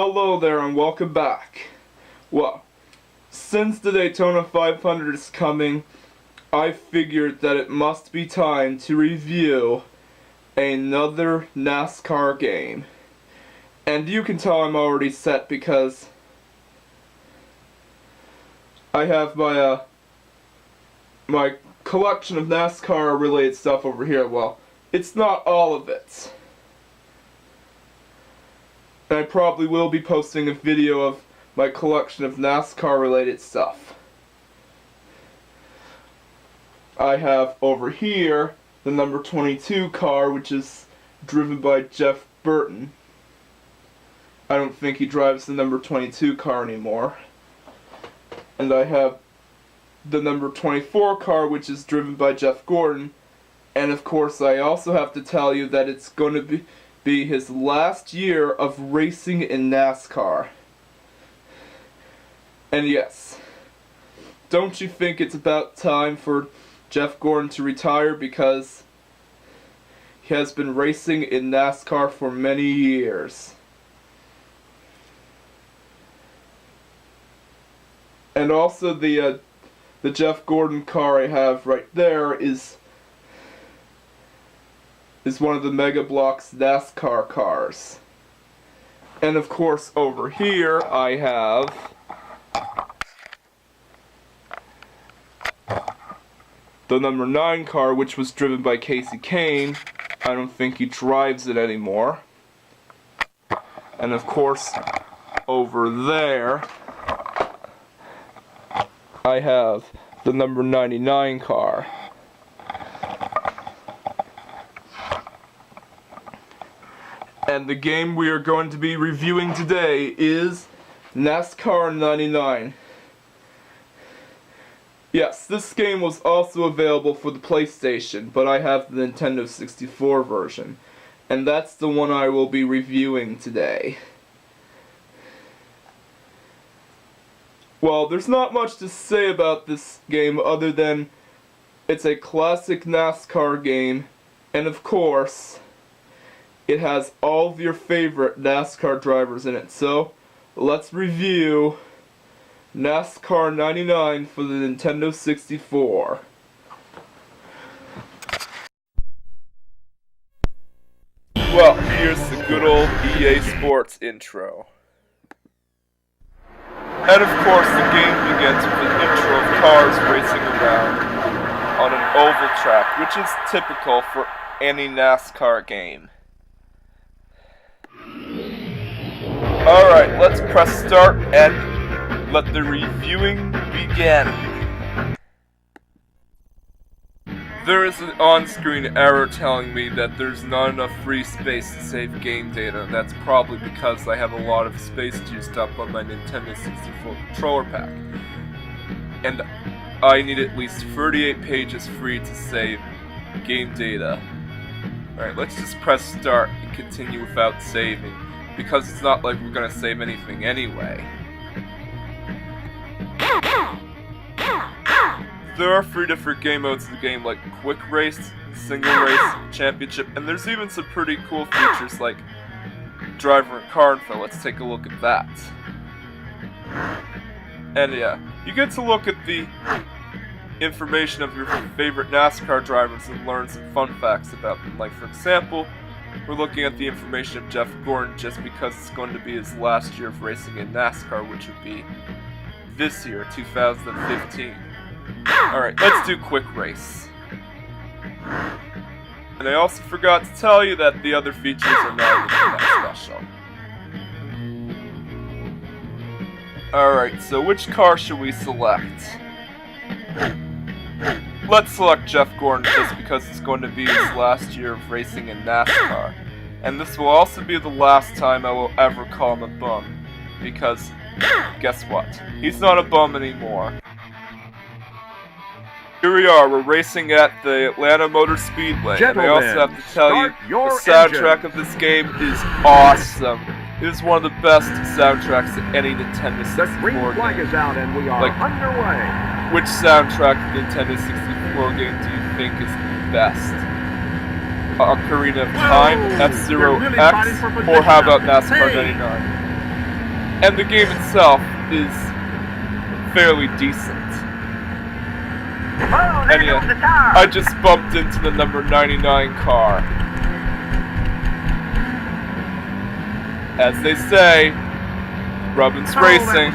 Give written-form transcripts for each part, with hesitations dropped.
Hello there and welcome back. Well, since the Daytona 500 is coming, I figured that it must be time to review another NASCAR game. And you can tell I'm already set because I have my collection of NASCAR related stuff over here. Well, it's not all of it. And I probably will be posting a video of my collection of NASCAR related stuff. I have over here the number 22 car, which is driven by Jeff Burton. I don't think he drives the number 22 car anymore. And I have the number 24 car, which is driven by Jeff Gordon. And of course I also have to tell you that it's going to be his last year of racing in NASCAR. And yes, don't you think it's about time for Jeff Gordon to retire, because he has been racing in NASCAR for many years. And also the Jeff Gordon car I have right there is one of the Mega Bloks NASCAR cars. And of course over here I have the number 9 car, which was driven by Casey Kane. I don't think he drives it anymore. And of course over there I have the number 99 car. And the game we are going to be reviewing today is NASCAR 99. Yes, this game was also available for the PlayStation, but I have the Nintendo 64 version. And that's the one I will be reviewing today. Well, there's not much to say about this game other than it's a classic NASCAR game, and of course it has all of your favorite NASCAR drivers in it. So, let's review NASCAR 99 for the Nintendo 64. Well, here's the good old EA Sports intro. And of course, the game begins with an intro of cars racing around on an oval track, which is typical for any NASCAR game. Alright, let's press start and let the reviewing begin. There is an on-screen error telling me that there's not enough free space to save game data. That's probably because I have a lot of space used up on my Nintendo 64 controller pack. And I need at least 38 pages free to save game data. Alright, let's just press start and continue without saving, because it's not like we're gonna save anything anyway. There are 3 different game modes in the game, like Quick Race, Single Race, Championship, and there's even some pretty cool features like Driver and Car Info. Let's take a look at that. And yeah, you get to look at the information of your favorite NASCAR drivers and learn some fun facts about them. Like, for example, we're looking at the information of Jeff Gordon just because it's going to be his last year of racing in NASCAR, which would be this year, 2015. Alright, let's do Quick Race. And I also forgot to tell you that the other features are not even that special. Alright, so which car should we select? Let's select Jeff Gordon just because it's going to be his last year of racing in NASCAR. And this will also be the last time I will ever call him a bum. Because, guess what? He's not a bum anymore. Here we are, we're racing at the Atlanta Motor Speedway. Gentlemen, and I also have to tell you, your the soundtrack of this game is awesome. It is one of the best soundtracks to any Nintendo 64 The green flag game. is out and we are underway. Which soundtrack of the Nintendo 64 game do you think is the best? Ocarina of Time, F-Zero really X, or how about NASCAR 99? And the game itself is fairly decent. Oh, And yeah, I just bumped into the number 99 car. As they say, Robin's racing.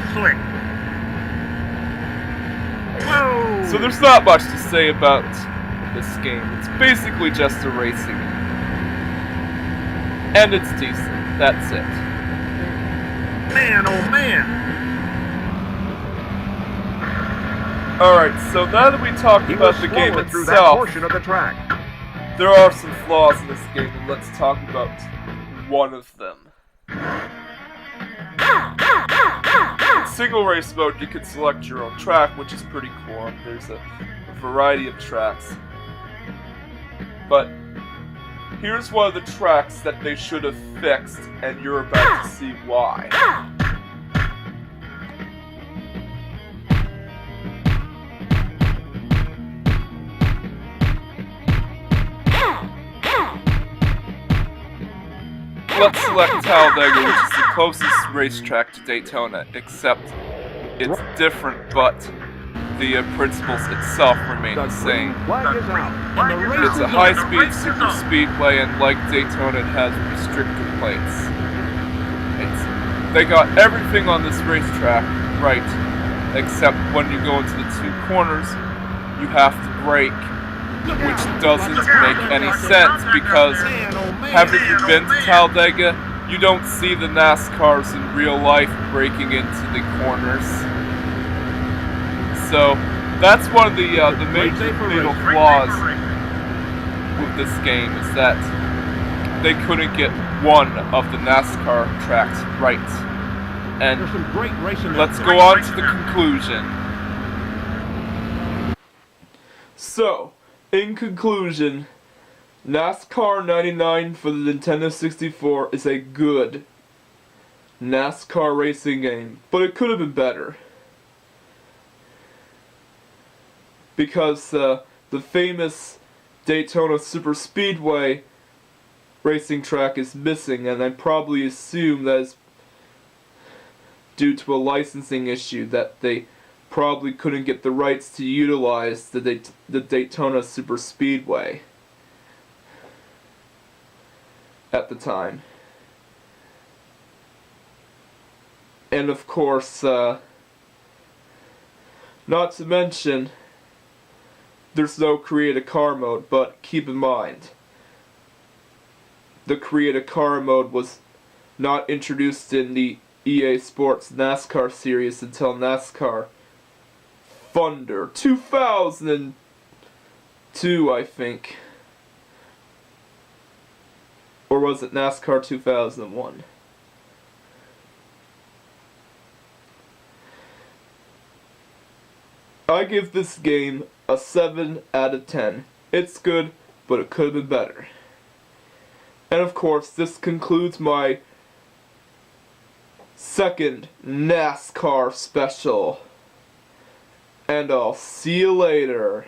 So there's not much to say about this game. It's basically just a racing game. And it's decent. That's it. Man, oh man! Alright, so now that we talked about the game itself, there are some flaws in this game, and let's talk about one of them. In single race mode, you can select your own track, which is pretty cool, and there's a variety of tracks. But here's one of the tracks that they should have fixed, and you're about to see why. Let's select Talladega, which is the closest racetrack to Daytona, except it's different, but the principles itself remain the same. It's a high-speed super speedway, and like Daytona, it has restrictor plates. They got everything on this racetrack right, except when you go into the two corners, you have to brake, which doesn't make any sense because, having you been to Talladega, you don't see the NASCARs in real life braking into the corners. So that's one of the major fatal flaws with this game, is that they couldn't get one of the NASCAR tracks right. And let's go on to the conclusion. So, in conclusion, NASCAR 99 for the Nintendo 64 is a good NASCAR racing game, but it could have been better. Because the famous Daytona Super Speedway racing track is missing, and I probably assume that is due to a licensing issue, that they probably couldn't get the rights to utilize the Daytona Super Speedway at the time. And of course, not to mention, there's no Create a Car mode, but keep in mind, the Create a Car mode was not introduced in the EA Sports NASCAR series until NASCAR Thunder 2002, I think. Or was it NASCAR 2001? I give this game a 7 out of 10. It's good, but it could have been better. And of course, this concludes my second NASCAR special. And I'll see you later.